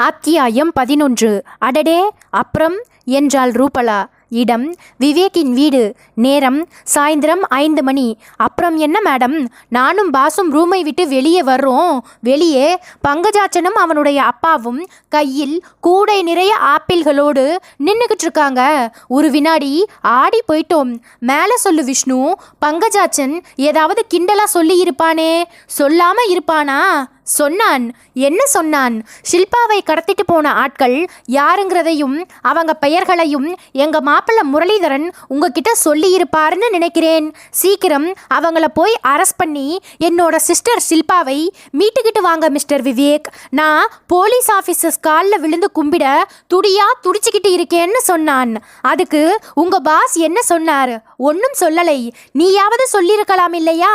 அத்தியாயம் 11. அடடே அப்புறம் என்றாள் ரூபலா. இடம் விவேக்கின் வீடு. நேரம் சாயந்தரம் 5 மணி. அப்புறம் என்ன மேடம், நானும் பாசும் ரூமை விட்டு வெளியே வர்றோம். வெளியே பங்கஜாச்சனும் அவனுடைய அப்பாவும் கையில் கூடை நிறைய ஆப்பிள்களோடு நின்றுக்கிட்டு இருக்காங்க. ஒரு வினாடி ஆடி போயிட்டோம். மேலே சொல்லு விஷ்ணு, பங்கஜாச்சன் ஏதாவது கிண்டலா சொல்லி இருப்பானே? சொல்லாம இருப்பானா? சொன்னான். என்ன சொன்னான்? ஷில்பாவை கடத்திட்டு போன ஆட்கள் யாருங்கிறதையும் அவங்க பெயர்களையும் எங்க மாப்பிள்ளை முரளிதரன் உங்ககிட்ட சொல்லி இருப்பாருன்னு நினைக்கிறேன். சீக்கிரம் அவங்கள போய் அரெஸ்ட் பண்ணி என்னோட சிஸ்டர் ஷில்பாவை மீட்டுக்கிட்டு வாங்க மிஸ்டர் விவேக். நான் போலீஸ் ஆஃபீஸர்ஸ் காலில் விழுந்து கும்பிட துடியா துடிச்சுக்கிட்டு இருக்கேன்னு சொன்னான். அதுக்கு உங்க பாஸ் என்ன சொன்னார்? ஒன்றும் சொல்லலை. நீயாவது சொல்லியிருக்கலாம் இல்லையா?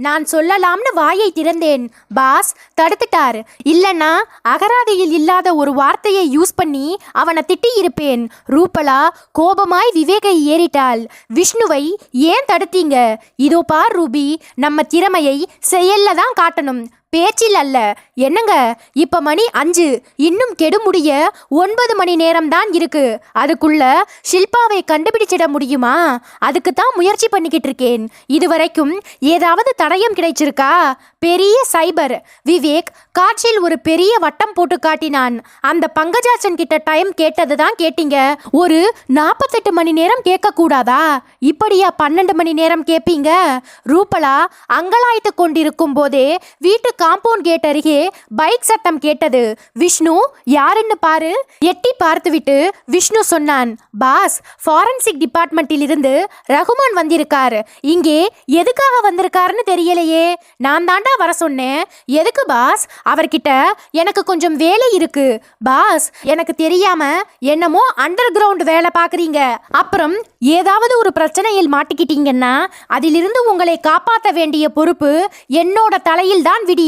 நான் சொல்லலாம்னு வாயை திறந்தேன். பாஸ் தடுத்துட்டார். இல்லைன்னா அகராதியில் இல்லாத ஒரு வார்த்தையை யூஸ் பண்ணி அவனை திட்டி இருப்பேன். ரூபலா கோபமாய் விவேகை ஏறிட்டாள். விஷ்ணுவை ஏன் தடுத்தீங்க? இதோ பார் ரூபி, நம்ம திறமையை செயல்ல தான் காட்டணும், பேச்சில் அல்ல. என்னங்க, இப்ப மணி 5, இன்னும் கெடு முடிய 9 மணி நேரம் தான் இருக்கு. அதுக்குள்ள ஷில்பாவை கண்டுபிடிச்சிட முடியுமா? அதுக்கு தான் முயற்சி பண்ணிக்கிட்டு இருக்கேன். இதுவரைக்கும் ஏதாவது தடயம் கிடைச்சிருக்கா? பெரிய சைபர். விவேக் காட்சியில் ஒரு பெரிய வட்டம் போட்டு காட்டினான். அந்த பங்கஜாச்சன் கிட்ட டைம் கேட்டது தான் கேட்டீங்க. ஒரு 48 மணி நேரம் கேட்க கூடாதா? இப்படியா 12 மணி நேரம் கேட்பீங்க? ரூபலா அங்கலாய்த்து கொண்டிருக்கும் போதே வீட்டு காம்பவுண்ட் கேட் அருகே பைக் சத்தம் கேட்டது. விஷ்ணு யாருன்னு பாரு. எட்டி பார்த்துவிட்டு விஷ்ணு சொன்னான். பாஸ், ஃபாரன்சிக் டிபார்ட்மெண்ட்டில் இருந்து ரகுமான் வந்திருக்காரு. இங்கே எதுக்காக வந்திருக்காருன்னு தெரியலையே. நான் தாண்டா வர சொன்னேன். எதுக்கு பாஸ்? அவர்கிட்ட எனக்கு கொஞ்சம் வேலை இருக்கு. பாஸ், எனக்கு தெரியாம என்னமோ அண்டர் கிரவுண்ட் வேலை பார்க்குறீங்க. அப்புறம் ஏதாவது ஒரு பிரச்சனையில் மாட்டிக்கிட்டீங்கன்னா அதிலிருந்து உங்களை காப்பாற்ற வேண்டிய பொறுப்பு என்னோட தலையில் தான் விடியும்.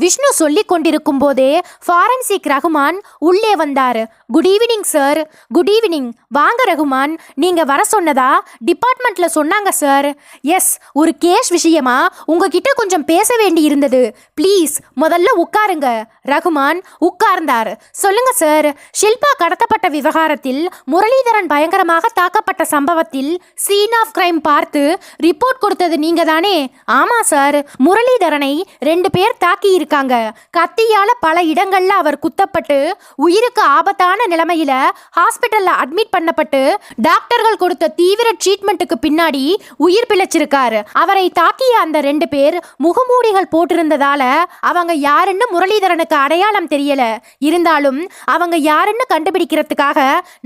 விஷ்ணு சொல்லி கொண்டிருக்கும் போதே ஃபாரன்சிக் ரகுமான் உள்ளே வந்தார். Good evening sir. Good evening. வாங்க ரகுமான், நீங்க வர சொன்னதா டிபார்ட்மெண்ட்ல சொன்னாங்க சார். எஸ், ஒரு கேஸ் விஷயமா உங்ககிட்ட கொஞ்சம் பேச வேண்டி இருந்தது. ப்ளீஸ் முதல்ல உட்காருங்க. ரகுமான் உட்கார்ந்தார். சொல்லுங்க சார். ஷில்பா கடத்தப்பட்ட விவகாரத்தில் முரளிதரன் பயங்கரமாக தாக்கப்பட்ட சம்பவத்தில் சீன் ஆஃப் கிரைம் பார்த்து ரிப்போர்ட் கொடுத்தது நீங்க தானே? ஆமா சார். முரளிதரனை 2 பேர் தாக்கி இருக்காங்க. கத்தியால பல இடங்கள்ல அவர் குத்தப்பட்டு உயிருக்கு ஆபத்தான நிலைமையில ஹாஸ்பிட்டல்ல அட்மிட் பண்ணப்பட்டு டாக்டர்கள் கொடுத்த தீவிர ட்ரீட்மெண்ட்டுக்கு பின்னாடி உயிர் பிழைச்சிருக்காரு. அவரை தாக்கிய அந்த 2 பேர் முகமூடிகள் போட்டிருந்ததால அவங்க யாருன்னு முரளிதரனுக்கு அடையாளம் தெரியல. இருந்தாலும் அவங்க யாருன்னு கண்டுபிடிக்கிறதுக்காக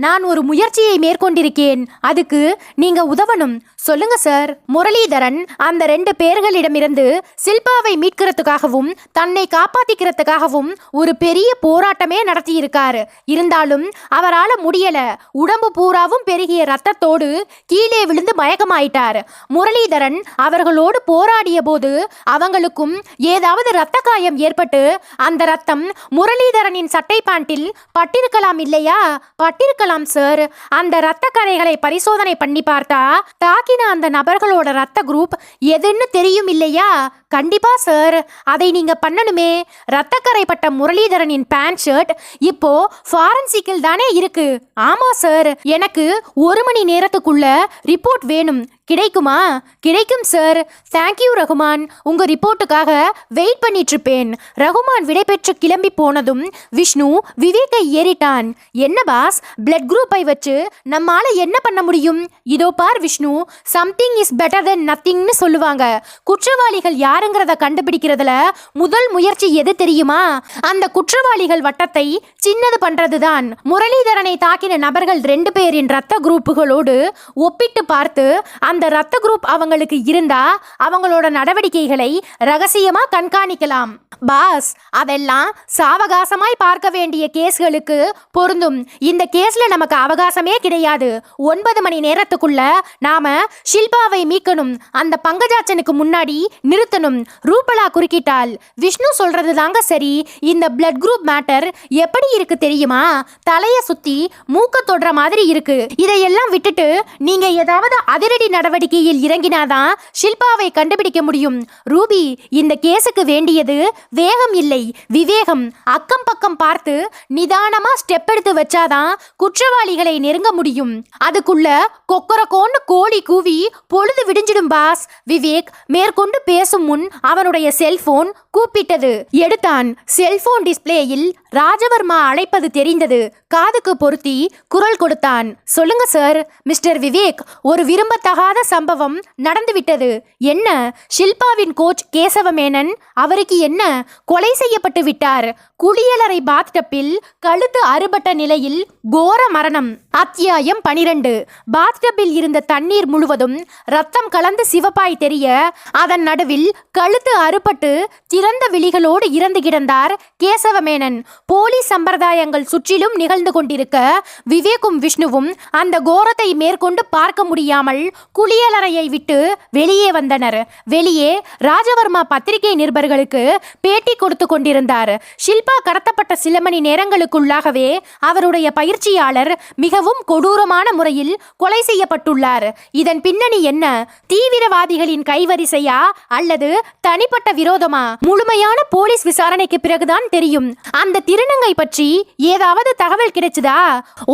நான் ஒரு முயற்சியை மேற்கொண்டிருக்கேன். அதுக்கு நீங்க உதவணும். சொல்லுங்க சார். முரளிதரன் அந்த 2 பேர்களிடமிருந்து ஷில்பாவை மீட்கிறதுக்காகவும் தன்னை காப்பாத்திக்கிறதுக்காகவும் ஒரு பெரிய போராட்டமே நடத்தி இருக்காரு. இருந்தாலும் அவரால் முடியல. உடம்பு பூராவும் பெருகிய ரத்தத்தோடு கீழே விழுந்து மயக்கமாயிட்டார். முரளிதரன் அவர்களோடு போராடிய போது அவங்களுக்கும் ஏதாவது இரத்த காயம் ஏற்பட்டு அந்த ரத்தம் முரளிதரனின் சட்டை பேண்டில் பட்டிருக்கலாம் இல்லையா? பட்டிருக்கலாம் சார். அந்த இரத்த கரைகளை பரிசோதனை பண்ணி பார்த்தா தாக்கின அந்த நபர்களோட ரத்த குரூப் எதுன்னு தெரியும் இல்லையா? கண்டிப்பா சார். அதை நீங்க பண்ணணுமே. ரத்தக்கரை பட்ட முரளிதரனின் பேண்ட் ஷர்ட் இப்போ ஃபாரன்சிக்கில் தானே இருக்கு. ஆமா சார். எனக்கு 1 மணி நேரத்துக்குள்ள ரிப்போர்ட் வேணும். கிடைக்குமா? கிடைக்கும் சார். தேங்க்யூ ரகுமான். உங்க ரிப்போர்ட்டுக்காக வெயிட் பண்ணிட்டு இருப்பேன். ரகுமான் விடைபெற்று கிளம்பி போனதும் விஷ்ணு விவேக்கை ஏறிட்டான். என்ன பாஸ், பிளட் குரூப்பை வச்சு நம்மால என்ன பண்ண முடியும்? இதோ பார் விஷ்ணு, சம்திங் இஸ் பெட்டர் தென் நத்திங்னு சொல்லுவாங்க. குற்றவாளிகள் யாருங்கிறத கண்டுபிடிக்கிறதுல முதல் முயற்சி எது தெரியுமா? அந்த குற்றவாளிகள் வட்டத்தை சின்னது பண்றதுதான். முரளிதரனை தாக்கின நபர்கள் 2 பேரின் ரத்த குரூப்புகளோடு ஒப்பிட்டு பார்த்து அந்த ரத்த குரூப் அவங்களுக்கு இருந்தா அவங்களோட நடவடிக்கைகளை ரகசியமா கண்காணிக்கலாம். பாஸ், அதெல்லாம் சாவகாசமாய் பார்க்க வேண்டிய கேஸ்களுக்கு பொருந்தும். இந்த கேஸ்ல நமக்கு அவகாசமே கிடையாது. 9 மணி நேரத்துக்குள்ள நாம ஷில்பாவை மீட்கணும். அந்த பங்கஜாச்சனுக்கு முன்னாடி நிறுத்தணும். ரூபலா குறுக்கிட்டாள். விஷ்ணு சொல்றது தாங்க சரி. இந்த பிளட் குரூப் மேட்டர் எப்படி இருக்கு தெரியுமா? தலைய சுத்தி மூக்க தொடுற மாதிரி இருக்கு. இதையெல்லாம் விட்டுட்டு நீங்க ஏதாவது அதிரடி நடவடிக்கையில் இறங்கினாதான் ஷில்பாவை கண்டுபிடிக்க முடியும். ரூபி, இந்த கேஸுக்கு வேண்டியது வேகம் இல்லை, விவேகம். அக்கம் பக்கம் பார்த்து நிதானமா ஸ்டெப் எடுத்து வச்சாதான் குற்றவாளிகளை நெருங்க முடியும். அதுக்குள்ள கொக்கரக்கோன்னு கோழி கூவி பொழுது விடிஞ்சிடும் பாஸ். விவேக் மேற்கொண்டு பேசும் முன் அவனுடைய செல்போன் கூப்பிட்டது. எடுத்தான். செல்போன் டிஸ்பிளேயில் ராஜவர்மா அழைப்பது தெரிந்தது. காதுக்கு பொருத்தி குரல் கொடுத்தான். சொல்லுங்க சார். மிஸ்டர் விவேக், ஒரு விரும்பத்தகாத சம்பவம் நடந்துவிட்டது. என்ன? ஷில்பாவின் கோச் கேசவமேனன், அவருக்கு என்ன? கொலை செய்யப்பட்டு விட்டார். குளியலறை பாத்டப்பில் கழுத்து அறுபட்ட நிலையில் கோர மரணம். அத்தியாயம் 12. பாத்டப்பில் இருந்த தண்ணீர் முழுவதும் ரத்தம் கலந்து சிவப்பாய் தெரிய, அதன் நடுவில் கழுத்து அறுபட்டு திறந்த விழிகளோடு இறந்து கிடந்தார் கேசவமேனன். போலீஸ் சம்பிரதாயங்கள் சுற்றிலும் நிகழ்ந்து கொண்டிருக்க விவேக்கும் விஷ்ணுவும் அந்த கோரத்தை மேற்கொண்டு பார்க்க முடியாமல் குளியலறையை விட்டு வெளியே வந்தனர். வெளியே ராஜவர்மா பத்திரிகை நிருபர்களுக்கு பேட்டி கொடுத்து கொண்டிருந்தார். ஷில்பா கடத்தப்பட்ட சில மணி நேரங்களுக்குள்ளாகவே அவருடைய பயிற்சியாளர் மிகவும் கொடூரமான முறையில் கொலை செய்யப்பட்டுள்ளார். இதன் பின்னணி என்ன? தீவிரவாதிகளின் கைவரிசையா அல்லது தனிப்பட்ட விரோதமா? முழுமையான போலீஸ் விசாரணைக்கு பிறகுதான் தெரியும். அந்த திருநங்கை பற்றி ஏதாவது தகவல் கிடைச்சதா?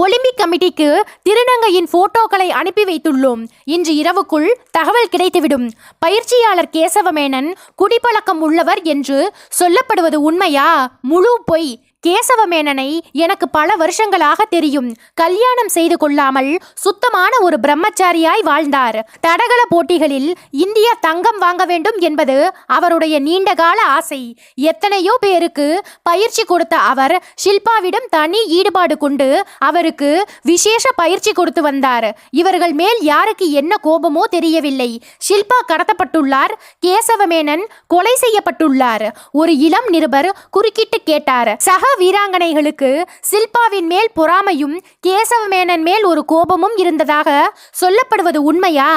ஒலிம்பிக் கமிட்டிக்கு திருநங்கையின் போட்டோக்களை அனுப்பி வைத்துள்ளோம். இன்று இரவுக்குள் தகவல் கிடைத்துவிடும். பயிற்சியாளர் கேசவமேனன் குடிப்பழக்கம் உள்ளவர் என்று சொல்லப்படுவது உண்மையா? முழு பொய். கேசவமேனனை எனக்கு பல வருஷங்களாக தெரியும். கல்யாணம் செய்து கொள்ளாமல் சுத்தமான ஒரு பிரம்மச்சாரியாய் வாழ்ந்தார். தடகள போட்டிகளில் இந்தியா தங்கம் வாங்க வேண்டும் என்பது அவருடைய நீண்டகால ஆசை. எத்தனையோ பேருக்கு பயிற்சி கொடுத்த அவர் ஷில்பாவிடம் தனி ஈடுபாடு கொண்டு அவருக்கு விசேஷ பயிற்சி கொடுத்து வந்தார். இவர்கள் மேல் யாருக்கு என்ன கோபமோ தெரியவில்லை. ஷில்பா கடத்தப்பட்டுள்ளார், கேசவமேனன் கொலை செய்யப்பட்டுள்ளார். ஒரு இளம் நிருபர் குறுக்கிட்டு கேட்டார். சக வீராங்கனைகளுக்கு ஷில்பாவின் மேல் பொறாமையும் கேசவமேனன் மேல் ஒரு கோபமும் இருந்ததாக சொல்லப்படுவது உண்மையா?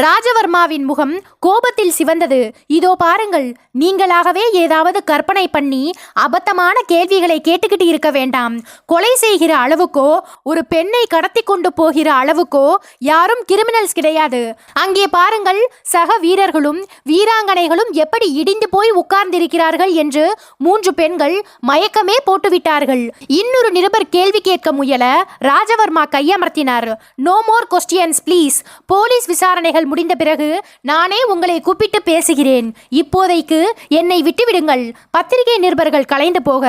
ராஜவர்மாவின் முகம் கோபத்தில் சிவந்தது. இதோ பாருங்கள், நீங்களாகவே ஏதாவது கற்பனை பண்ணி அபத்தமான கேள்விகளை கேட்டுக்கிட்டு இருக்க வேண்டாம். கொலை செய்கிற அளவுக்கோ ஒரு பெண்ணை கடத்தி கொண்டு போகிற அளவுக்கோ யாரும் கிரிமினல்ஸ் கிடையாது. அங்கே பாருங்கள், சக வீரர்களும் வீராங்கனைகளும் எப்படி இடிந்து போய் உட்கார்ந்திருக்கிறார்கள் என்று 3 பெண்கள் மயக்கமே போட்டுவிட்டார்கள். இன்னொரு நிருபர் கேள்வி கேட்க முயல ராஜவர்மா கையமர்த்தினார். No more questions please. Police விசாரணைகள் முடிந்த பிறகு நானே உங்களை கூப்பிட்டு பேசுகிறேன். இப்போதைக்கு என்னை விட்டுவிடுங்கள். பத்திரிகை நிருபர்கள் கலைந்து போக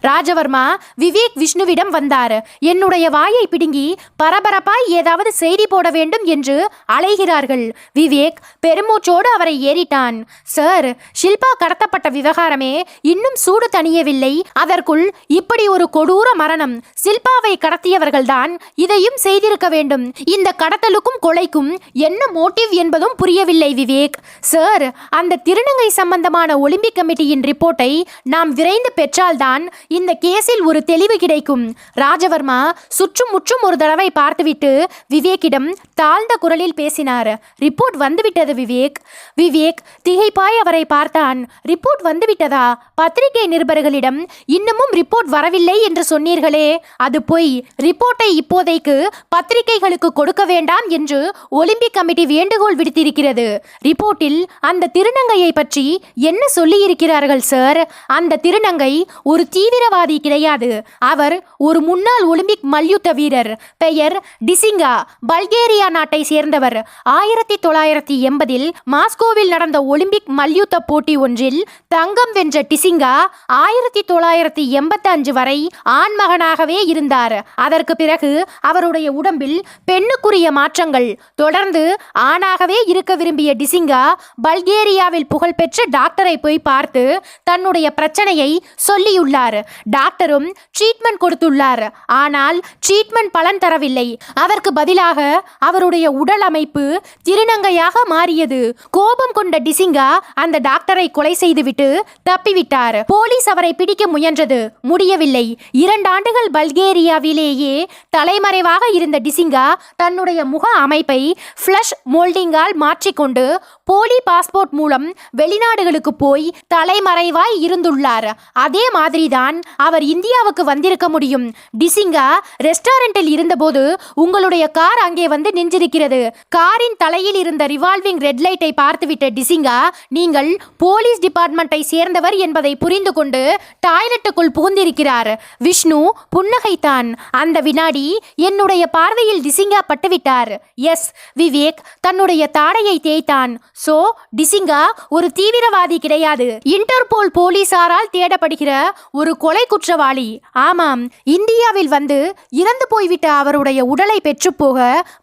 ராஜவர்மா விவேக் விஷ்ணுவிடம் வந்தார். என்னுடைய வாயை பிடுங்கி பரபரப்பாய் ஏதாவது செய்தி போட வேண்டும் என்று அலைகிறார்கள். விவேக் பெருமூச்சோடு அவரை ஏறிட்டான். சார், ஷில்பா கடத்தப்பட்ட விவகாரமே இன்னும் சூடு தணியவில்லை. அதற்குள் இப்படி ஒரு கொடூர மரணம். ஷில்பாவை கடத்தியவர்கள்தான் இதையும் செய்திருக்க வேண்டும். இந்த கடத்தலுக்கும் கொலைக்கும் என்ன மோட்டிவ் என்பதும் புரியவில்லை விவேக். சார், அந்த திருநங்கை சம்பந்தமான ஒலிம்பிக் கமிட்டியின் ரிப்போர்ட்டை நாம் விரைந்து பெற்றால்தான் இந்த கேஸில் ஒரு தெளிவு கிடைக்கும். ராஜவர்மா சுற்றும் முற்றும் ஒரு தடவை பார்த்துவிட்டு விவேக்கிடம் தாழ்ந்த குரலில் பேசினார். ரிப்போர்ட் வந்துவிட்டது விவேக். விவேக் திகைப்பாய் அவரை பார்த்தான். ரிப்போர்ட் வந்துவிட்டதா? பத்திரிகை நிருபர்களிடம் இன்னமும் ரிப்போர்ட் வரவில்லை என்று சொன்னீர்களே, அது பொய். ரிப்போர்ட்டை இப்போதைக்கு பத்திரிகைகளுக்கு கொடுக்க வேண்டாம் என்று ஒலிம்பிக் கமிட்டி வேண்டுகோள் விடுத்திருக்கிறது. ரிப்போர்ட்டில் அந்த திருநங்கையை பற்றி என்ன சொல்லியிருக்கிறார்கள் சார்? அந்த திருநங்கை ஒரு தீவிரவாதி கிடையாது. அவர் ஒரு முன்னாள் ஒலிம்பிக் மல்யுத்த வீரர். பெயர் டிசிங்கா. பல்கேரியா நாட்டை சேர்ந்தவர். 1980 மாஸ்கோவில் நடந்த ஒலிம்பிக் மல்யுத்த போட்டி ஒன்றில் தங்கம் வென்ற டிசிங்கா 1985 வரை ஆண்மகனாகவே இருந்தார். அதற்கு பிறகு அவருடைய உடம்பில் பெண்ணுக்குரிய மாற்றங்கள். தொடர்ந்து ஆணாகவே இருக்க விரும்பிய டிசிங்கா பல்கேரியாவில் புகழ்பெற்ற டாக்டரை போய் பார்த்து தன்னுடைய பிரச்சனையை சொல்லியுள்ளார். டாக்டரும் ட்ரீட்மெண்ட் கொடுத்துள்ளார். ஆனால் ட்ரீட்மெண்ட் பலன் தரவில்லை. அதற்கு பதிலாக அவருடைய உடல் அமைப்பு திருநங்கையாக மாறியது. கோபம் கொண்ட டிசிங்கா அந்த டாக்டரை கொலை செய்துவிட்டு தப்பிவிட்டார். போலீஸ் அவரை பிடிக்க முயன்றது. முடியவில்லை. 2 ஆண்டுகள் பல்கேரியாவிலேயே தலைமறைவாக இருந்த டிசிங்கா தன்னுடைய முக அமைப்பை ஃப்ளஷ் மோல்டிங்கால் மாற்றிக்கொண்டு போலி பாஸ்போர்ட் மூலம் வெளிநாடுகளுக்கு போய் தலைமறைவாய் இருந்துள்ளார். அதே மாதிரிதான் அவர் இந்தியாவுக்கு வந்திருக்க முடியும். டிசிங்கா ரெஸ்டாரண்டில் இருந்தபோது உங்களுடைய கார் அங்கே வந்து நின்றிருக்கிறது. காரின் தலையில் இருந்த ரிவால்விங் ரெட் லைட்டை பார்த்துவிட்ட டிசிங்கா நீங்கள் போலீஸ் டிபார்ட்மெண்ட்டை சேர்ந்தவர் என்பதை புரிந்து கொண்டு டாய்லெட்டுக்குள் புகுந்திருக்கிறார். விஷ்ணு புன்னகைத்தான். அந்த வினாடி என்னுடைய பார்வையில் டிசிங்கா பட்டுவிட்டார். எஸ், விவேக் தன்னுடைய தாடையை தேய்த்தான். சோ டிசிங்கா ஒரு தீவிரவாதி கிடையாது. இன்டர்போல் போலீசாரால் தேடப்படுகிற ஒரு கொலை குற்றவாளி. ஆமாம், இந்தியாவில் வந்து இறந்து போய்விட்ட அவருடைய உடலை பெற்றுப்போக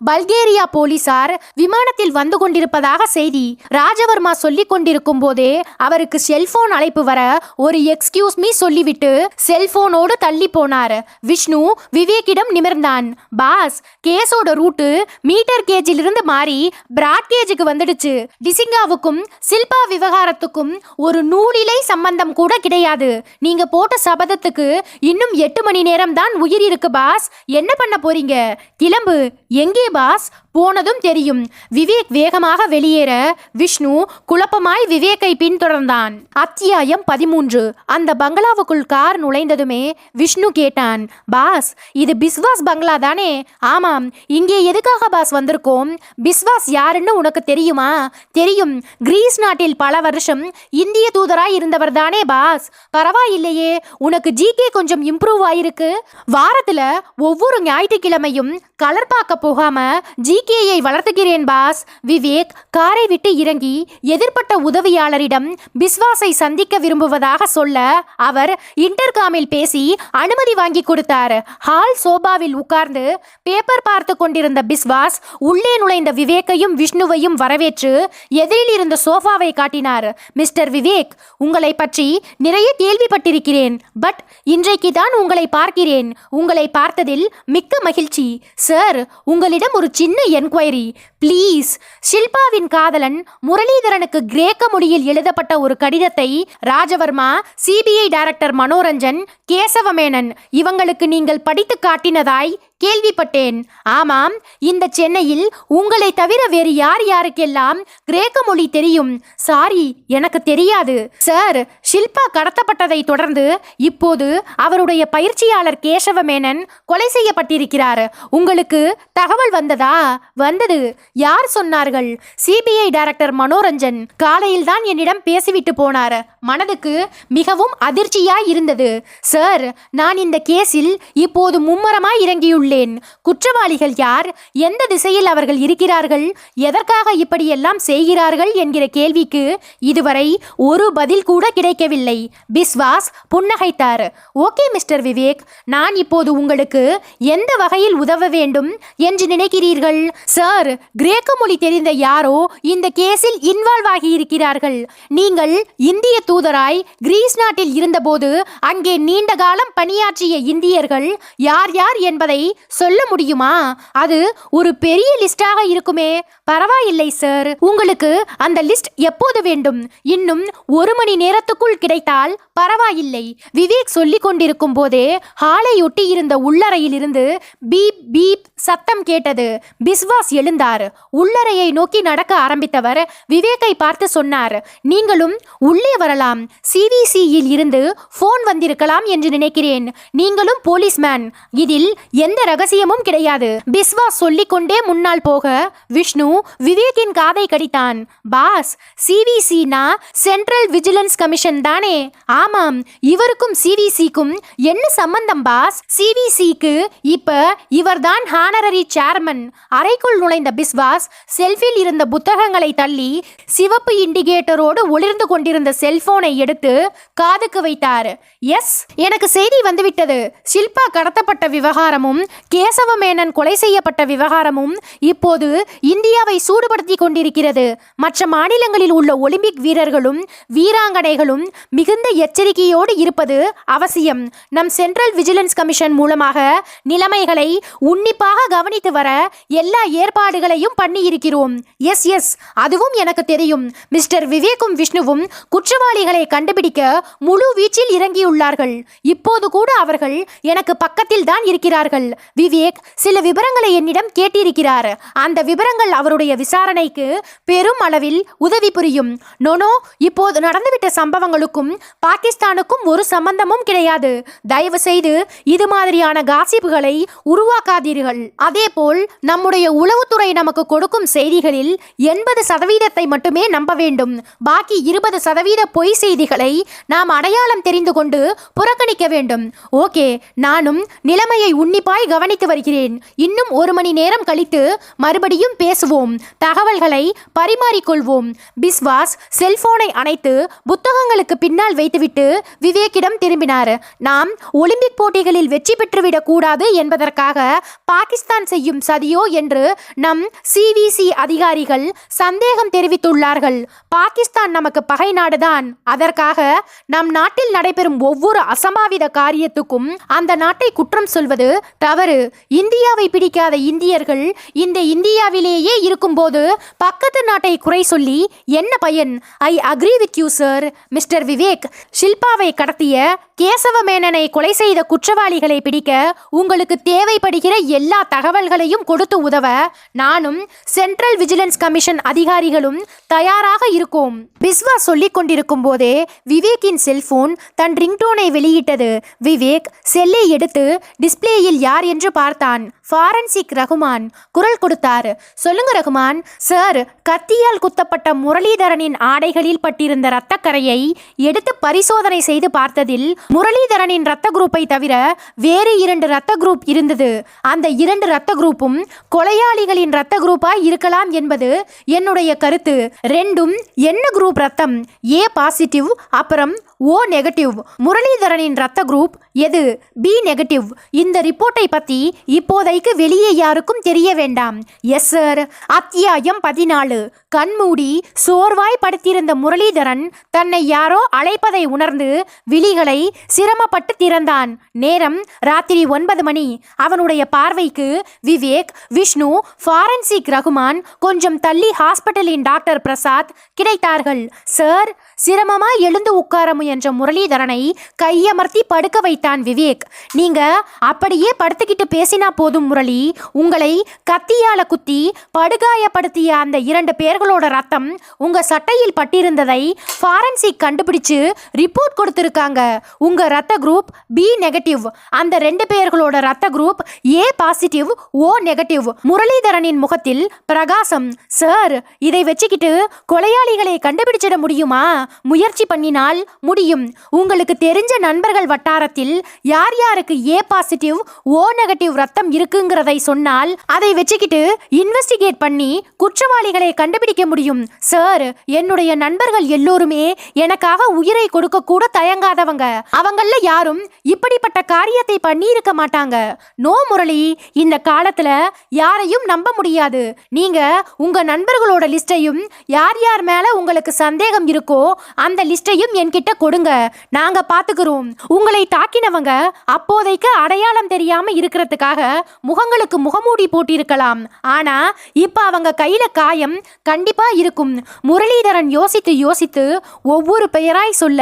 பல்கேரியா போலீசார் விமானத்தில் வந்து கொண்டிருப்பதாக செய்தி. ராஜவர்மா சொல்லிக் கொண்டிருக்கும் போதே அவருக்கு செல்போன் அழைப்பு வர ஒரு எக்ஸ்கியூஸ் மீ சொல்லிவிட்டு செல்போனோடு தள்ளி போனார். விஷ்ணு விவேக்கிடம் நிமிர்ந்தான். பாஸ், கேஸோட ரூட்டு மீட்டர் கேஜில் இருந்து மாறி பிராட் கேஜுக்கு வந்துடுச்சு. டிசிங்காவுக்கும் சில்பா விவகாரத்துக்கும் ஒரு நூலிலை சம்பந்தம் கூட கிடையாது. நீங்க போட்ட சபதத்துக்கு இன்னும் 8 மணி நேரம் தான் உயிர் இருக்கு பாஸ். என்ன பண்ண போறீங்க? கிளம்பு. எங்கே பாஸ்? போனதும் தெரியும். விவேக் வேகமாக வெளியேற விஷ்ணு குழப்பமாய் விவேக்கை பின்தொடர்ந்தான். அத்தியாயம் 13. அந்த பங்களாவுக்குள் கார் நுழைந்ததுமே விஷ்ணு கேட்டான், பாஸ், இது பிஸ்வாஸ் பங்களா தானே? ஆமாம். இங்கே எதுக்காக பாஸ் வந்திருக்கோம்? பிஸ்வாஸ் யாருன்னு உனக்கு தெரியுமா? தெரியும். கிரீஸ் நாட்டில் பல வருஷம் இந்திய தூதராய் இருந்தவர் தானே பாஸ்? பரவாயில்லையே, உனக்கு ஜிகே கொஞ்சம் இம்ப்ரூவ் ஆயிருக்கு. வாரத்துல ஒவ்வொரு ஞாயிற்றுக்கிழமையும் கலர் பார்க்க போகாம ஜிகேயை வளர்த்துகிறேன் பாஸ். விவேக் காரை விட்டு இறங்கி எதிர்ப்பட்ட உதவியாளரிடம் பிஸ்வாஸை சந்திக்க விரும்புவதாக சொல்ல அவர் இன்டர்காமில் பேசி அனுமதி வாங்கி கொடுத்தார். ஹால் சோபாவில் உட்கார்ந்து பேப்பர் பார்த்து கொண்டிருந்த பிஸ்வாஸ் உள்ளே நுழைந்த விவேக்கையும் விஷ்ணுவையும் வரவேற்று எதிரில் இருந்த சோஃபாவை காட்டினார். மிஸ்டர் விவேக், உங்களை பற்றி நிறைய கேள்விப்பட்டிருக்கிறேன். பட் இன்றைக்கு தான் உங்களை பார்க்கிறேன். உங்களை பார்த்ததில் மிக்க மகிழ்ச்சி. சார், உங்களிடம் ஒரு சின்ன என்கொயரி ப்ளீஸ். ஷில்பாவின் காதலன் முரளிதரனுக்கு கிரேக்க மொழியில் எழுதப்பட்ட ஒரு கடிதத்தை ராஜவர்மா, சிபிஐ டைரக்டர் மனோரஞ்சன், கேசவமேனன் இவங்களுக்கு நீங்கள் படித்து காட்டினதாய் கேள்விப்பட்டேன். ஆமாம், இந்த சென்னையில் உங்களை தவிர வேறு யார் யாருக்கெல்லாம் கிரேக்க மொழி தெரியும்? சாரி, எனக்கு தெரியாது. சார், ஷில்பா கடத்தப்பட்டதை தொடர்ந்து இப்போது அவருடைய பயிற்சியாளர் கேசவமேனன் கொலை செய்யப்பட்டிருக்கிறார். உங்களுக்கு தகவல் வந்ததா? வந்தது. யார் சொன்னார்கள்? சிபிஐ டைரக்டர் மனோரஞ்சன் காலையில் தான் என்னிடம் பேசிவிட்டு போனார். மனதுக்கு மிகவும் அதிர்ச்சியாய் இருந்தது. சார், நான் இந்த கேஸில் இப்போது மும்முரமாய் இறங்கியுள்ளேன். குற்றவாளிகள் யார்? எந்த திசையில் அவர்கள் இருக்கிறார்கள்? எதற்காக இப்படியெல்லாம் செய்கிறார்கள் என்கிற கேள்விக்கு இதுவரை ஒரு பதில் கூட கிடைக்கவில்லை. பிஸ்வாஸ் புன்னகைத்தார். ஓகே மிஸ்டர் விவேக், நான் இப்போது உங்களுக்கு எந்த வகையில் உதவ வேண்டும் என்று நினைக்கிறீர்கள்? சார், கிரேக்க மொழி தெரிந்த யாரோ இந்த கேஸில் இன்வால்வ் ஆகி இருக்கிறார்கள். நீங்கள் இந்திய தூதராய் கிரீஸ் நாட்டில் இருந்தபோது அங்கே நீண்ட காலம் பணியாற்றிய இந்தியர்கள் யார் யார் என்பதை சொல்ல முடியுமா? அது ஒரு பெரிய லிஸ்டாக இருக்குமே. பரவாயில்லை சார், உங்களுக்கு அந்த லிஸ்ட் எப்போது வேண்டும்? இன்னும் 1 மணி நேரத்துக்குள் கிடைத்தால் பரவாயில்லை. விவேக் சொல்லிக் கொண்டிருக்கும் போதே ஹாலை ஒட்டி இருந்த உள்ளறையில் இருந்து பீப் பீப் சத்தம் கேட்டது. பிஸ்வாஸ் எழுந்தார். உள்ளறையை நோக்கி நடக்க ஆரம்பித்தவர் விவேக்கை பார்த்து சொன்னார், நீங்களும் உள்ளே வரலாம். சிவிசியில் இருந்து போன் வந்திருக்கலாம் என்று நினைக்கிறேன். நீங்களும் போலீஸ்மேன். இதில் எந்த ரகசியமும் கிடையாது. பிஸ்வாஸ் சொல்லிக்கொண்டே முன்னால் போக விஷ்ணு விவேக்கின் காதை கடித்தான். பாஸ், சிவிசினா சென்ட்ரல் விஜிலன்ஸ் கமிஷன் தானே? ஆமாம். இவருக்கும் சிவிசிக்கும் என்ன சம்பந்தம் பாஸ்? சிவிசிக்கு இப்ப இவர்தான் ஹானரரி சேர்மன். அறைக்குள் நுழைந்த பிஸ்வாஸ் செல்ஃபில் இருந்த புத்தகங்களை தள்ளி சிவப்பு இண்டிகேட்டரோடு ஒளிர்ந்து கொண்டிருந்த செல்போனை எடுத்து காதுக்கு வைத்தார். எஸ், எனக்கு செய்தி வந்துவிட்டது. ஷில்பா கடத்தப்பட்ட விவகாரமும் கேசவமேனன் கொலை செய்யப்பட்ட விவகாரமும் இப்போது இந்தியாவை சூடுபடுத்தி கொண்டிருக்கிறது. மற்ற மாநிலங்களில் உள்ள ஒலிம்பிக் வீரர்களும் வீராங்கனைகளும் மிகுந்த எச்சரிக்கையோடு இருப்பது அவசியம். நம் சென்ட்ரல் விஜிலன்ஸ் கமிஷன் மூலமாக நிலைமைகளை உன்னிப்பாக கவனித்து வர எல்லா ஏற்பாடுகளையும் பண்ணி இருக்கிறோம். எஸ், அதுவும் எனக்கு தெரியும். மிஸ்டர் விவேக்கும் விஷ்ணுவும் குற்றவாளிகளை கண்டுபிடிக்க முழு வீச்சில் இறங்கியுள்ளார்கள். இப்போது கூட அவர்கள் எனக்கு பக்கத்தில் தான் இருக்கிறார்கள். விவேக் சில விவரங்களை என்னிடம் கேட்டிருக்கிறார். அந்த விவரங்கள் அவருடைய விசாரணைக்கு பெரும் அளவில் உதவி புரியும். நோனோ, இப்போது நடந்துவிட்ட சம்பவங்களுக்கும் பாகிஸ்தானுக்கும் ஒரு சம்பந்தமும் கிடையாது. தயவு செய்து இது மாதிரியான காசிப்புகளை உருவாக்காதீர்கள். அதேபோல் நம்முடைய உளவுத்துறை நமக்கு கொடுக்கும் செய்திகளில் 80% மட்டுமே நம்ப வேண்டும். பாக்கி 20% பொய் செய்திகளை நாம் அடையாளம் தெரிந்து கொண்டு புறக்கணிக்க வேண்டும். ஓகே, நானும் நிலைமையை உன்னிப்பாய் கவனித்து வருகிறேன். இன்னும் 1 மணி நேரம் கழித்து மறுபடியும் பேசுவோம். தகவல்களை பரிமாறிக்கொள்வோம். பிஸ்வாஸ் செல்போனை அணைத்து புத்தகங்களுக்கு பின்னால் வைத்துவிட்டு விவேக்கிடம் திரும்பினார். நாம் ஒலிம்பிக் போட்டிகளில் வெற்றி பெற்றுவிடக் கூடாது என்பதற்காக பாகிஸ்தான் செய்யும் சதியோ என்று நம் சிவிசி அதிகாரிகள் சந்தேகம் தெரிவித்துள்ளார்கள். பாகிஸ்தான் நமக்கு பகை நாடுதான். அதற்காக நம் நாட்டில் நடைபெறும் ஒவ்வொரு அசம்பாவித காரியத்துக்கும் அந்த நாட்டை குற்றம் சொல்வது தவறு. இந்தியாவை பிடிக்காத இந்தியர்கள் இந்த இந்தியாவிலேயே இருக்கும்போது பக்கத்து நாட்டை குறை சொல்லி என்ன பயன்? I agree with you sir. Mister Vivek, ஷில்பாவை கடத்திய கேசவமேனனை கொலை செய்த குற்றவாளிகளை பிடிக்க உங்களுக்கு தேவைப்படுகிற எல்லா தகவல்களையும் கொடுத்து உதவ நானும் சென்ட்ரல் விஜிலன்ஸ் கமிஷன் அதிகாரிகளும் தயாராக இருக்கோம். பிஸ்வா சொல்லிக் கொண்டிருக்கும் போதே விவேக்கின் செல்போன் தன் ரிங்டோனை வெளியிட்டது. விவேக் செல்லை எடுத்து டிஸ்பிளேயில் யார் என்று பார்த்தான். ஃபாரன்சிக் ரகுமான் குரல் கொடுத்தார். சொல்லுங்க ரகுமான் சார். கத்தியால் குத்தப்பட்ட முரளிதரனின் ஆடைகளில் பட்டிருந்த இரத்தக்கரையை எடுத்து பரிசோதனை செய்து பார்த்ததில் முரளிதரனின் இரத்த குரூப்பை தவிர வேறு 2 இரத்த குரூப் இருந்தது. அந்த 2 இரத்த குரூப்பும் கொலையாளிகளின் இரத்த குரூப்பாய் இருக்கலாம் என்பது என்னுடைய கருத்து. 2ம் என்ன குரூப் ரத்தம்? ஏ பாசிட்டிவ், அப்புறம் ஓ நெகட்டிவ். முரளிதரனின் இரத்த குரூப் எது? B negative. இந்த ரிப்போர்ட்டை பத்தி இப்போதைக்கு வெளியே யாருக்கும் தெரிய வேண்டாம். Yes sir. அத்தியாயம் 14. கண்மூடி சோர்வாய் படுத்திருந்த முரளிதரன் தன்னை யாரோ அழைப்பதை உணர்ந்து விழிகளை சிரமப்பட்டு திறந்தான். நேரம் ராத்திரி 9 மணி. அவனுடைய பார்வைக்கு விவேக், விஷ்ணு, ஃபாரன்சிக் ரகுமான், கொஞ்சம் தள்ளி ஹாஸ்பிட்டலின் டாக்டர் பிரசாத் கிடைத்தார்கள். சார். சிரமமாய் எழுந்து உட்கார முயன்ற முரளிதரனை கையமர்த்தி படுக்க வைத்தான் விவேக். நீங்க அப்படியே படுத்துக்கிட்டு பேசினா போதும் முரளி. உங்களை கத்தியால குத்தி படுகாயப்படுத்திய அந்த 2 பேர்களோட ரத்தம் உங்க சட்டையில் பட்டிருந்ததை ஃபாரன்சிக் கண்டுபிடிச்சு ரிப்போர்ட் கொடுத்திருக்காங்க. உங்க ரத்த குரூப் பி நெகட்டிவ். அந்த 2 பேர்களோட ரத்த group A positive, O negative. முரளிதரனின் முகத்தில் பிரகாசம். சார், இதை வச்சுக்கிட்டு கொலையாளிகளை கண்டுபிடிச்சிட முடியுமா? முயற்சி பண்ணினால் முடியும். உங்களுக்கு தெரிஞ்ச நண்பர்கள் வட்டாரத்தில் யார் யாருக்கு ஏ பாசிட்டிவ், ஓ நெகட்டிவ் ரத்தம் இருக்குங்கிறதை சொன்னால் அதை வச்சுக்கிட்டு இன்வெஸ்டிகேட் பண்ணி குற்றவாளிகளை கண்டுபிடிக்க முடியும். சார், என்னுடைய நண்பர்கள் எல்லோருமே எனக்காக உயிரை கொடுக்க கூட தயங்காதவங்க. அவங்கள யாரும் இப்படிப்பட்ட காரியத்தை பண்ணி இருக்க மாட்டாங்க. நோ முரளி, இந்த காலத்துல யாரையும் நம்ப முடியாது. நீங்க உங்க நண்பர்களோட லிஸ்டையும் யார் யார் மேல உங்களுக்கு சந்தேகம் இருக்கோ அந்த லிஸ்டையும் என்கிட்ட கொடுங்க. நாங்க பாத்துக்கிறோம். உங்களை தாக்கினவங்க அப்போதைக்கு அடையாளம் தெரியாம இருக்கிறதுக்காக முகங்களுக்கு முகமூடி போட்டிருக்கலாம். ஆனா இப்ப அவங்க கையில காயம் கண்டிப்பா இருக்கும். முரளிதரன் யோசித்து யோசித்து ஒவ்வொரு பெயராய் சொல்ல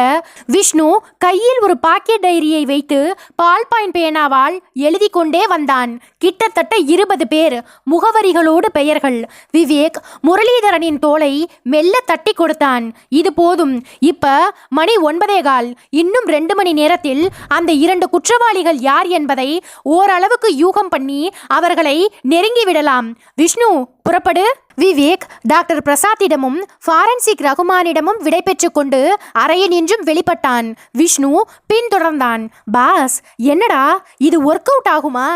விஷ்ணு கையில் ஒரு பாக்கெட் டைரியை வைத்து பால் பாயிண்ட் பேனாவால் எழுதி கொண்டே வந்தான். கிட்டத்தட்ட 20 பேர், முகவரிகளோடு பெயர்கள். விவேக் முரளிதரனின் தோளை மெல்ல தட்டி கொடுத்தான். இது போதும். இப்ப மணி 9:15. இன்னும் 2 மணி நேரத்தில் அந்த 2 குற்றவாளிகள் யார் என்பதை ஓரளவுக்கு யூகம் பண்ணி அவர்களை நெருங்கி விடலாம். விஷ்ணு, புறப்படு. விவேக் டாக்டர் பிரசாத்திடமும் ஃபாரன்சிக் ரகுமானிடமும் விடை பெற்று கொண்டு அறையினின்றும் வெளிப்பட்டான். விஷ்ணு பின்தொடர்ந்தான். பாஸ், என்னடா இது ஒர்க் அவுட் ஆகுமா?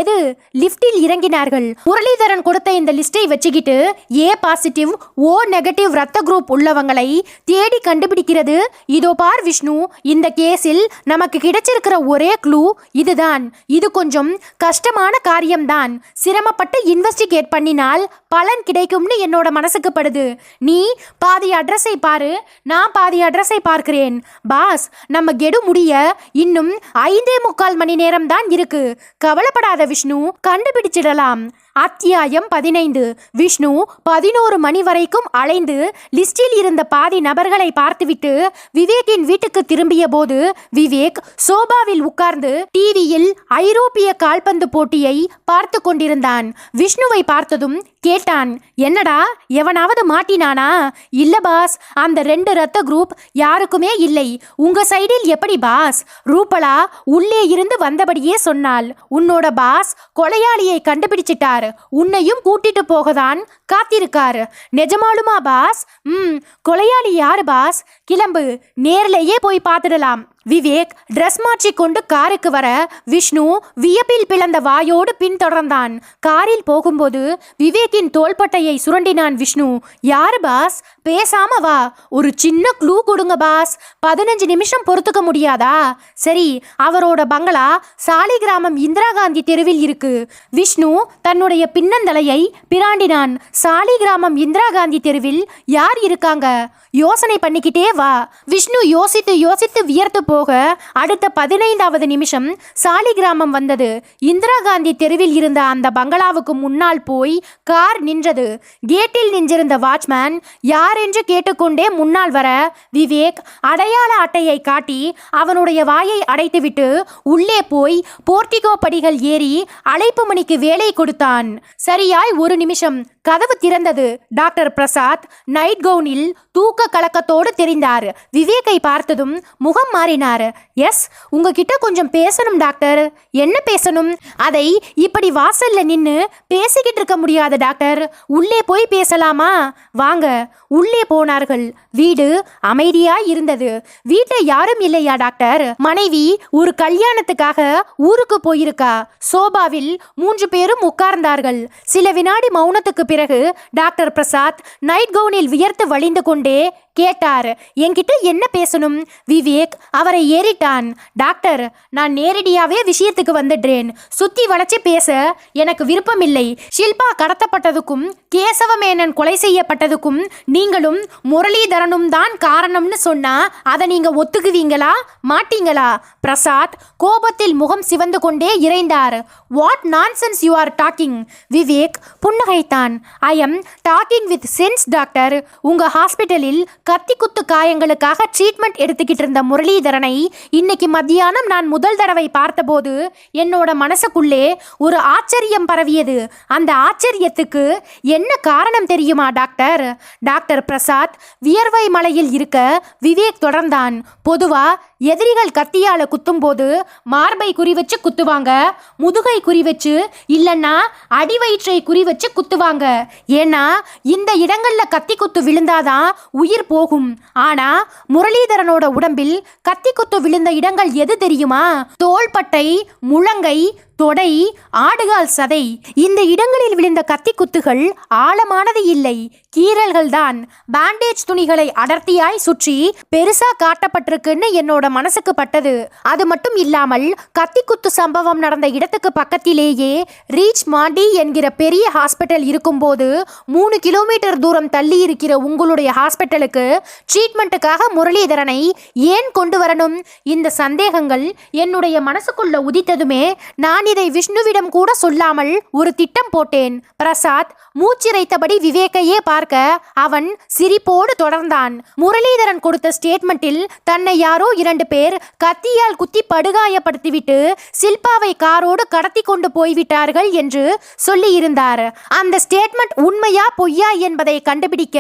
எது? லிப்டில் இறங்கினார்கள். முரளிதரன் கொடுத்த இந்த லிஸ்டை வச்சுக்கிட்டு ஏ பாசிட்டிவ் ஓ நெகட்டிவ் ரத்த குரூப் உள்ளவங்களை தேடி கண்டுபிடிக்கிறது. இதோ பார் விஷ்ணு, இந்த கேஸில் நமக்கு கிடைச்சிருக்கிற ஒரே க்ளூ இதுதான். இது கொஞ்சம் கஷ்டமான காரியம்தான். சிரமப்பட்டு இன்வெஸ்டிகேட் பண்ணினால் பலன் கிடைக்கும்னு என்னோட மனசுக்கு படுது. நீ பாதி அட்ரஸை பாரு, நான் பாதி அட்ரஸை பார்க்கிறேன். பாஸ், நம்ம கெடு முடிய இன்னும் 5.25 மணி நேரம் தான் இருக்கு. கவலைப்படாத விஷ்ணு, கண்டுபிடிச்சிடலாம். அத்தியாயம் 15. விஷ்ணு 11 மணி வரைக்கும் அலைந்து லிஸ்டில் இருந்த பாதி நபர்களை பார்த்துவிட்டு விவேக்கின் வீட்டுக்கு திரும்பிய போது விவேக் சோபாவில் உட்கார்ந்து டிவியில் ஐரோப்பிய கால்பந்து போட்டியை பார்த்து கொண்டிருந்தான். விஷ்ணுவை பார்த்ததும் கேட்டான், என்னடா எவனாவது மாட்டினானா? இல்ல பாஸ், அந்த 2 ரத்த குரூப் யாருக்குமே இல்லை. உங்க சைடில் எப்படி பாஸ்? ரூபலா உள்ளே இருந்து வந்தபடியே சொன்னாள். உன்னோட பாஸ் கொலையாளியை கண்டுபிடிச்சிட்டார். உன்னையும் கூட்டிட்டு போகதான் காத்திருக்காரு. நிஜமாலுமா பாஸ்? கொலையாளி யாரு பாஸ்? கிளம்பு, நேர்லயே போய் பார்த்துடலாம். விவேக் ட்ரெஸ் மாற்றி கொண்டு காருக்கு வர விஷ்ணு வியப்பில் பிளந்த வாயோடு பின்தொடர்ந்தான். காரில் போகும்போது விவேக்கின் தோள்பட்டையை சுரண்டினான் விஷ்ணு. யாரு பாஸ்? பேசாம வா, ஒரு சின்ன க்ளூ கொடுங்க பாஸ். 15 நிமிஷம் பொறுத்துக்க முடியாதா? சரி, அவரோட பங்களா சாலிகிராமம் இந்திரா காந்தி தெருவில் இருக்கு. விஷ்ணு தன்னுடைய பின்னந்தலையை பிராண்டினான். சாலிகிராமம் இந்திரா காந்தி தெருவில் யார் இருக்காங்க? யோசனை பண்ணிக்கிட்டே வா. விஷ்ணு யோசித்து யோசித்து வியர்த்து போக அடுத்த 15வது நிமிஷம் சாலிகிராமம் வந்தது. இந்திரா காந்தி தெருவில் இருந்த அந்த பங்களாவுக்கு முன்னால் போய் கார் நின்றது. கேட்டில் நின்றிருந்த வாட்ச்மேன் யார் என்று கேட்டுக்கொண்டே முன்னால் வர விவேக் அடையாள அட்டையை காட்டி அவனுடைய வாயை அடைத்துவிட்டு உள்ளே போய் போர்டிகோ படிகள் ஏறி அழைப்பு மணிக்கு வேலை கொடுத்தான். சரியாய் 1 நிமிஷம் கதவு திறந்தது. டாக்டர் பிரசாத் நைட் கவுனில் தூக்க கலக்கத்தோடு தெரிந்தார். விவேக்கை பார்த்ததும் முகம் மாறினார். எஸ், உங்ககிட்ட கொஞ்சம் பேசணும் டாக்டர். என்ன பேசணும்? அதை இப்படி வாசல்ல நின்னு பேசிக்கிட்டு இருக்க முடியாது டாக்டர். உள்ளே போய் பேசலாமா? வாங்க. உள்ளே போனார்கள். வீடு அமைதியாய் இருந்தது. வீட்டில் யாரும் இல்லையா டாக்டர்? மனைவி ஒரு கல்யாணத்துக்காக ஊருக்கு போயிருக்கா. சோபாவில் 3 பேரும் உட்கார்ந்தார்கள். சில வினாடி மௌனத்துக்கு பிறகு டாக்டர் பிரசாத் நைட் கவுனில் வியர்த்து வழிந்து கொண்டே கேட்டார், என்கிட்ட என்ன பேசணும்? விவேக் அவரை ஏறிட்டான். டாக்டர், நான் நேரடியாவே விஷயத்துக்கு வந்துடுறேன். சுத்தி வளைச்சு பேச எனக்கு விருப்பமில்லை. ஷில்பா கடத்தப்பட்டதுக்கும் கேசவமேனன் கொலை செய்யப்பட்டதுக்கும் நீங்களும் முரளிதரனும் தான் காரணம்னு சொன்னா அதை நீங்க ஒத்துக்குவீங்களா மாட்டீங்களா? பிரசாத் கோபத்தில் முகம் சிவந்து கொண்டே இறைந்தார். What nonsense you are talking? Vivek புன்னகைத்தான். I am talking with sense doctor. உங்க ஹாஸ்பிட்டலில் கத்தி குத்து காயங்களுக்காக ட்ரீட்மெண்ட் எடுத்துக்கிட்டு இருந்த முரளிதரனை இன்னைக்கு மத்தியானம் நான் முதல் தடவை பார்த்தபோது என்னோட மனசுக்குள்ளே ஒரு ஆச்சரியம் பரவியது. அந்த ஆச்சரியத்துக்கு என்ன காரணம் தெரியுமா டாக்டர்? டாக்டர் பிரசாத் வியர்வை மலையில் இருக்க விவேக் தொடர்ந்தான். பொதுவா எதிரிகள் கத்தியால குத்தும் போது மார்பை குறி வச்சு குத்துவாங்க, முதுகை குறி வச்சு இல்லைன்னா அடிவயிற்றை குறி வச்சு குத்துவாங்க. ஏன்னா இந்த இடங்கள்ல கத்தி குத்து விழுந்தாதான் உயிர் போகும். ஆனா முரளிதரனோட உடம்பில் கத்தி குத்து விழுந்த இடங்கள் எது தெரியுமா? தோள்பட்டை, முழங்கை, தொடை, ஆடுகால் சதை. இந்த இடங்களில் விழுந்த கத்தி குத்துகள் ஆழமானது இல்லை, கீறல்கள் தான். பேண்டேஜ் துணிகளை அடர்த்தியாய் சுற்றி பெருசா காட்டப்பட்டிருக்குன்னு என்னோட மனசுக்கு பட்டது. அது மட்டும் இல்லாமல் கத்தி குத்து சம்பவம் நடந்த இடத்துக்கு பக்கத்திலேயே ரீச் மாண்டி என்கிற பெரிய ஹாஸ்பிட்டல் இருக்கும்போது 3 கிலோமீட்டர் தூரம் தள்ளி இருக்கிற உங்களுடைய ஹாஸ்பிட்டலுக்கு ட்ரீட்மெண்ட்டுக்காக முரளிதரனை ஏன் கொண்டு வரணும்? இந்த சந்தேகங்கள் என்னுடைய மனசுக்குள்ள உதித்ததுமே நான் இதை விஷ்ணுவிடம் கூட சொல்லாமல் ஒரு திட்டம் போட்டேன். பிரசாத் மூச்சிரைத்தபடி விவேக்கையே பார்க்க அவன் சிரிப்போடு தொடர்ந்தான். முரளிதரன் கொடுத்த ஸ்டேட்மெண்டில் தன்னை யாரோ 2 பேர் கத்தியால் குத்தி படுகாயப்படுத்திவிட்டு ஷில்பாவை காரோடு கடத்தி கொண்டு போய்விட்டார்கள் என்று சொல்லியிருந்தார். அந்த ஸ்டேட்மெண்ட் உண்மையா பொய்யா என்பதை கண்டுபிடிக்க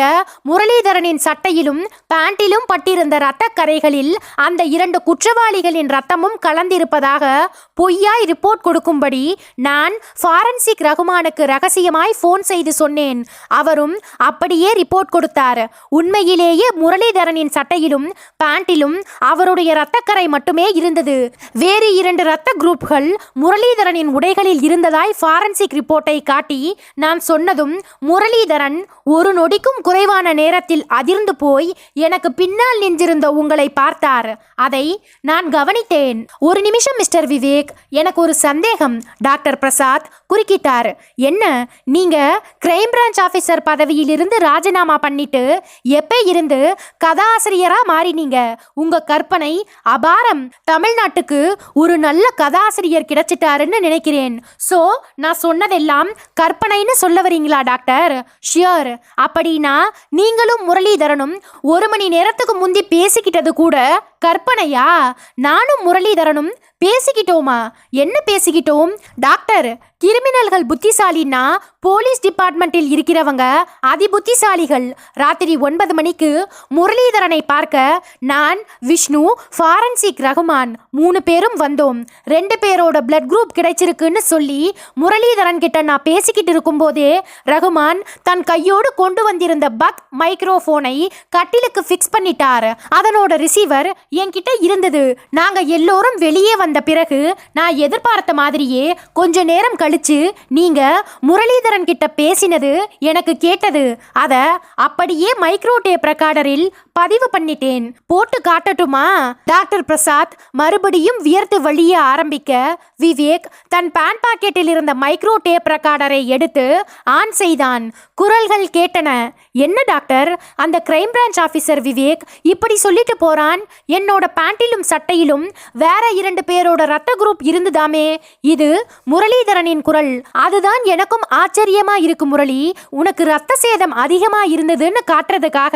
முரளிதரனின் சட்டையிலும் பேண்டிலும் பட்டிருந்த இரத்த கரைகளில் அந்த 2 குற்றவாளிகளின் ரத்தமும் கலந்திருப்பதாக பொய்யாய் ரிப்போர்ட் கொடுக்கும்படி நான் ஃபாரன்சிக் ரகுமானுக்கு ரகசியமாய் ஃபோன் செய்து சொன்னேன். அவரும் அப்படியே ரிப்போர்ட் கொடுத்தார். உண்மையிலேயே முரளிதரனின் சட்டையிலும் பேண்டிலும் அவருடைய இரத்தக்கரை மட்டுமே இருந்தது. வேறு 2 இரத்த குரூப்கள் முரளிதரனின் உடைகளில் இருந்ததாய் ஃபாரன்சிக் ரிப்போர்ட்டை காட்டி நான் சொன்னதும் முரளிதரன் ஒரு நொடிக்கும் குறைவான நேரத்தில் அதிர்ந்து போய் எனக்கு பின்னால் நின்றிருந்த உங்களை பார்த்தார். அதை நான் கவனித்தேன். ஒரு நிமிஷம் மிஸ்டர் விவேக், எனக்கு ஒரு சந்தேகம். டாக்டர் பிரசாத் குறுக்கிட்டார். என்ன, நீங்க கிரைம் பிரான்ச் ஆபீசர் பதவியிலிருந்து ராஜினாமா பண்ணிட்டு எப்ப இருந்து கதாசிரியரா மாறினீங்க? உங்க கற்பனை அபாரம். தமிழ்நாட்டுக்கு ஒரு நல்ல கதாசிரியர் கிடைச்சிட்டாருன்னு நினைக்கிறேன். சோ நான் சொன்னதெல்லாம் கற்பனைன்னு சொல்ல வரீங்களா டாக்டர்? ஷியோர். அப்படின்னா நீங்களும் முரளிதரனும் 1 மணி நேரத்துக்கு முந்தி பேசிக்கிட்டது கூட கற்பனையா? நானும் முரளிதரனும் பேசிக்கிட்டோமா? என்ன பேசிக்கிட்டோம் டாக்டர்? கிரிமினல்கள் புத்திசாலின்னா போலீஸ் டிபார்ட்மெண்ட்டில் இருக்கிறவங்க அதி புத்திசாலிகள். ராத்திரி 9 மணிக்கு முரளிதரனை பார்க்க நான், விஷ்ணு, ஃபாரன்சிக் ரகுமான் 3 பேரும் வந்தோம். 2 பேரோட பிளட் குரூப் கிடைச்சிருக்குன்னு சொல்லி முரளிதரன் கிட்ட நான் பேசிக்கிட்டு இருக்கும்போதே ரகுமான் தன் கையோடு கொண்டு வந்திருந்த பக் மைக்ரோஃபோனை கட்டிலுக்கு ஃபிக்ஸ் பண்ணிட்டார். அதனோட ரிசீவர் என்கிட்ட இருந்தது. நாங்க எல்லோரும் வெளியே வந்த பிறகு நான் எதிர்பார்த்த மாதிரியே கொஞ்ச நேரம் கழிச்சு நீங்க முரளிதரன் கிட்ட பேசினது எனக்கு கேட்டது. அத அப்படியே மைக்ரோ டேப் ரெக்கார்டரில் பதிவு பண்ணிட்டேன். போட்டு காட்டட்டுமா? டாக்டர் பிரசாத் மறுபடியும் வியர்த்து வழிய ஆரம்பிக்க விவேக் தன் பேண்ட் பாக்கெட்டில் இருந்த மைக்ரோ டேப் ரெக்கார்டரை எடுத்து ஆன் செய்தான். குரல்கள் கேட்டன. என்ன டாக்டர், அந்த கிரைம் பிரான்ச் ஆபீசர் விவேக் இப்படி சொல்லிட்டு போறான்? என்னோட பேண்டிலும் சட்டையிலும் வேற 2 பேரோட ரத்த குரூப் இருந்துதாமே. இது முரளிதரனின் குரல். அதுதான் எனக்கும் ஆச்சரியமா இருக்கு முரளி. உனக்கு ரத்த சேதம் அதிகமா இருந்ததுன்னு காட்டுறதுக்காக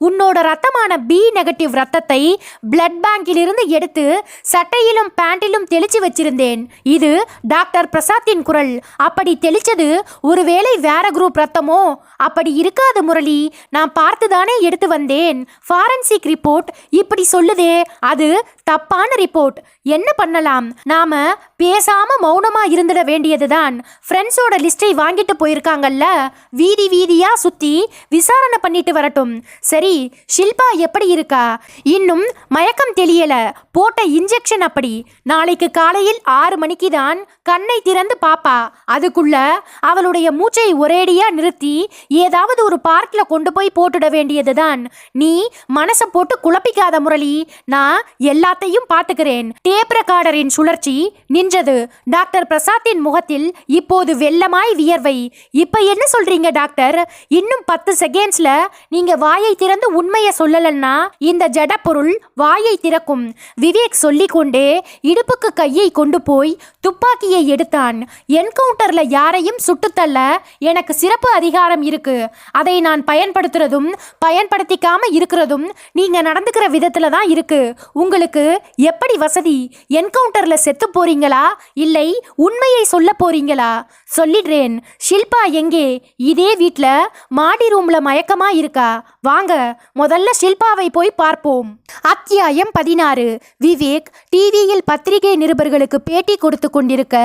உன்னோட ரத்தமான பி நெகட்டிவ் ரத்தத்தை பிளட் பேங்கில் இருந்து எடுத்து சட்டையிலும் பேண்டிலும் தெளிச்சு வச்சிருந்தேன். இது டாக்டர் பிரசாத்தின் குரல். அப்படி தெளிச்சது ஒருவேளை வேற குரூப் ரத்தமோ? அப்படி இருக்காது முரளி, நான் பார்த்துதானே எடுத்து வந்தேன். ஃபாரன்சிக் ரிப்போர்ட் இப்படி சொல்லுதே, அது தப்பான ரிப்போர்ட். என்ன பண்ணலாம்? நாம பேசாம மௌனமா இருந்துட வேண்டியதுதான். ஃப்ரெண்ட்ஸோட லிஸ்டை வாங்கிட்டு போயிருக்காங்கல்ல, வீதி வீதியா சுத்தி விசாரணை பண்ணிட்டு வரட்டும். சரி, ஷில்பா எப்படி இருக்கா? இன்னும் மயக்கம் தெரியல. போட்ட இன்ஜெக்ஷன் அப்படி. நாளைக்கு காலையில் 6 மணிக்கு தான் கண்ணை திறந்து பாப்பா. அதுக்குள்ள அவளுடைய மூச்சை ஒரேடியா நிறுத்தி ஏதாவது ஒரு பார்க்ல கொண்டு போய் போட்டுட வேண்டியதுதான். நீ மனசை போட்டு குழப்பிக்காத முரளி, நான் எல்லாத்தையும் பார்த்துக்கிறேன். டேப் ரெக்கார்டரின் சுழற்சி நின்றது. டாக்டர் பிரசாத்தின் முகத்தில் இப்போது வெள்ளமாய் வியர்வை. இப்ப என்ன சொல்றீங்க டாக்டர்? இன்னும் 10 செகண்ட்ஸ்ல நீங்க வாயை திறந்து உண்மையை சொல்லலன்னா இந்த ஜடப்பொருள் வாயை திறக்கும். விவேக் சொல்லிக்கொண்டே இடுப்புக்கு கையை கொண்டு போய் துப்பாக்கியை எடுத்தான். என்கவுண்டர்ல யாரையும் சுட்டுத்தள்ள எனக்கு சிறப்பு அதிகாரம் இருக்கு. அதை நான் பயன்படுத்துறதும் பயன்படுத்திக்காம இருக்கிறதும் நீங்க நடந்துக்கிற விதத்துல தான் இருக்கு. உங்களுக்கு எப்படி வசதி? என்கவுண்டர்ல செத்து போறீங்களா இல்லை உண்மையை சொல்ல போறீங்களா? சொல்லிடுறேன். ஷில்பா எங்கே? இதே வீட்ல மாடி ரூம்ல மயக்கமா இருக்கா. வாங்க முதல்ல ஷில்பாவை போய் பார்ப்போம். அத்தியாயம் 16. விவேக் டிவியில் பத்திரிகை நிருபர்களுக்கு பேட்டி கொடுத்து கொண்டிருக்க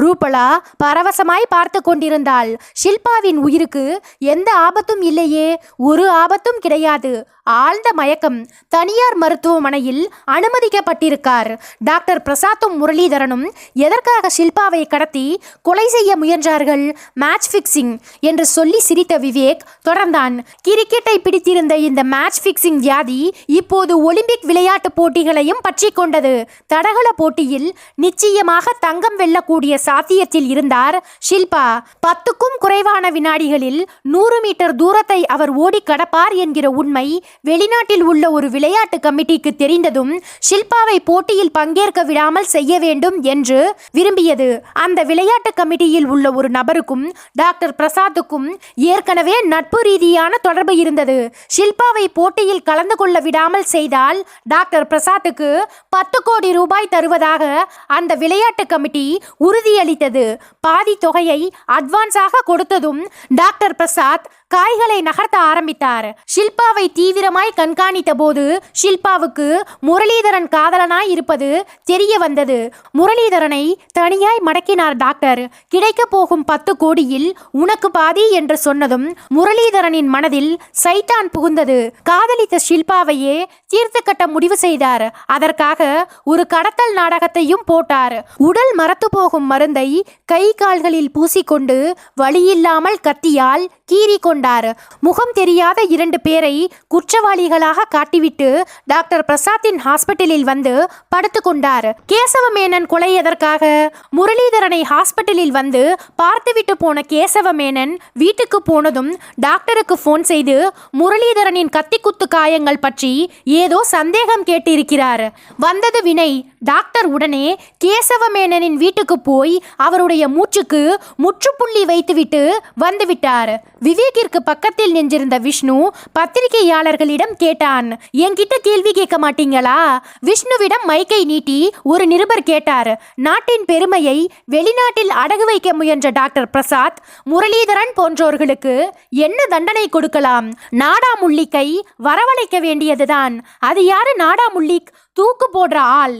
ரூபலா பரவசமாய் பார்த்து கொண்டிருந்தாள். ஷில்பாவின் உயிருக்கு எந்த ஆபத்தும் இல்லையே. ஒரு ஆபத்தும் கிடையாது. ஆழ்ந்த மயக்கம். தனியார் மருத்துவமனையில் அனுமதிக்கப்பட்டிருக்கார். டாக்டர் பிரசாத்தும் முரளிதரனும் எதற்காக ஷில்பாவை கடத்தி கொலை செய்ய முயன்றார்கள்? மேட்ச் ஃபிக்சிங் என்று சொல்லி சிரித்த விவேக் தொடர்ந்தான். கிரிக்கெட்டை பிடித்திருந்த இந்த மேட்ச் ஃபிக்சிங் வியாதி இப்போது ஒலிம்பிக் விளையாட்டு போட்டிகளையும் பற்றி கொண்டது. தடகள போட்டியில் நிச்சயமாக தங்கம் வெல்லக்கூடிய சாத்தியத்தில் இருந்தார் ஷில்பா. 10க்கும் குறைவான வினாடிகளில் 100 மீட்டர் தூரத்தை அவர் ஓடி கடப்பார் என்கிற உண்மை வெளிநாட்டில் உள்ள ஒரு விளையாட்டு கமிட்டிக்கு தெரிந்ததும் ஷில்பாவை போட்டியில் பங்கேற்க விடாமல் செய்ய வேண்டும் என்று விரும்பியது. அந்த விளையாட்டு கமிட்டியில் உள்ள ஒரு நபருக்கும் டாக்டர் பிரசாத்துக்கும் ஏற்கனவே நட்பு ரீதியான தொடர்பு இருந்தது. ஷில்பாவை போட்டியில் கலந்து கொள்ள விடாமல் செய்தால் டாக்டர் பிரசாத்துக்கு 10 கோடி ரூபாய் தருவதாக அந்த விளையாட்டு கமிட்டி உறுதியளித்தது. பாதி தொகையை அட்வான்ஸாக கொடுத்ததும் டாக்டர் பிரசாத் காய்களை நகர்த்த ஆரம்பித்தார். ஷில்பாவை தீவிர தீவிரமாய் கண்காணித்த போது ஷில்பாவுக்கு முரளிதரன் காதலனாய் இருப்பது தெரிய வந்தது. முரளிதரனை தனியாய் மடக்கினார் டாக்டர். கிடைக்க போகும் 10 கோடியில் உனக்கு பாதி என்று சொன்னதும் முரளிதரனின் மனதில் சைட்டான் புகுந்தது. காதலித்த ஷில்பாவையே தீர்த்து கட்ட முடிவு செய்தார். அதற்காக ஒரு கடத்தல் நாடகத்தையும் போட்டார். உடல் மரத்து போகும் மருந்தை கை கால்களில் பூசிக்கொண்டு வழியில்லாமல் கத்தியால் கீறி கொண்டார். முகம் தெரியாத 2 பேரை குற்றவாளிகளாக காட்டிவிட்டு டாக்டர் பிரசாத்தின் ஹாஸ்பிட்டலில் வந்து படுத்து கொண்டார். கேசவமேனன் கொலை எதற்காக? முரளிதரனை ஹாஸ்பிட்டலில் வந்து பார்த்துவிட்டு போன கேசவமேனன் வீட்டுக்கு போனதும் டாக்டருக்கு போன் செய்து முரளிதரனின் கத்திக்குத்து காயங்கள் பற்றி ஏதோ சந்தேகம் கேட்டிருக்கிறார். வந்தது வினை. டாக்டர் உடனே கேசவமேனனின் வீட்டுக்கு போய் அவருடைய மூச்சுக்கு முற்றுப்புள்ளி வைத்துவிட்டு வந்துவிட்டார். விவேக்கிற்கு பக்கத்தில் நின்றிருந்த விஷ்ணு பத்திரிகையாளர்களிடம் கேட்டான். என்கிட்ட கேள்வி கேட்க மாட்டீங்களா? விஷ்ணுவிடம் மைக்கை நீட்டி ஒரு நிருபர் கேட்டார். நாட்டின் பெருமையை வெளிநாட்டில் அடகு வைக்க முயன்ற டாக்டர் பிரசாத் முரளிதரன் போன்றோர்களுக்கு என்ன தண்டனை கொடுக்கலாம்? நாடாமுள்ளிக்கை வரவழைக்க வேண்டியதுதான். அது யாரு நாடாமுள்ளிக்? தூக்கு போடுற ஆள்.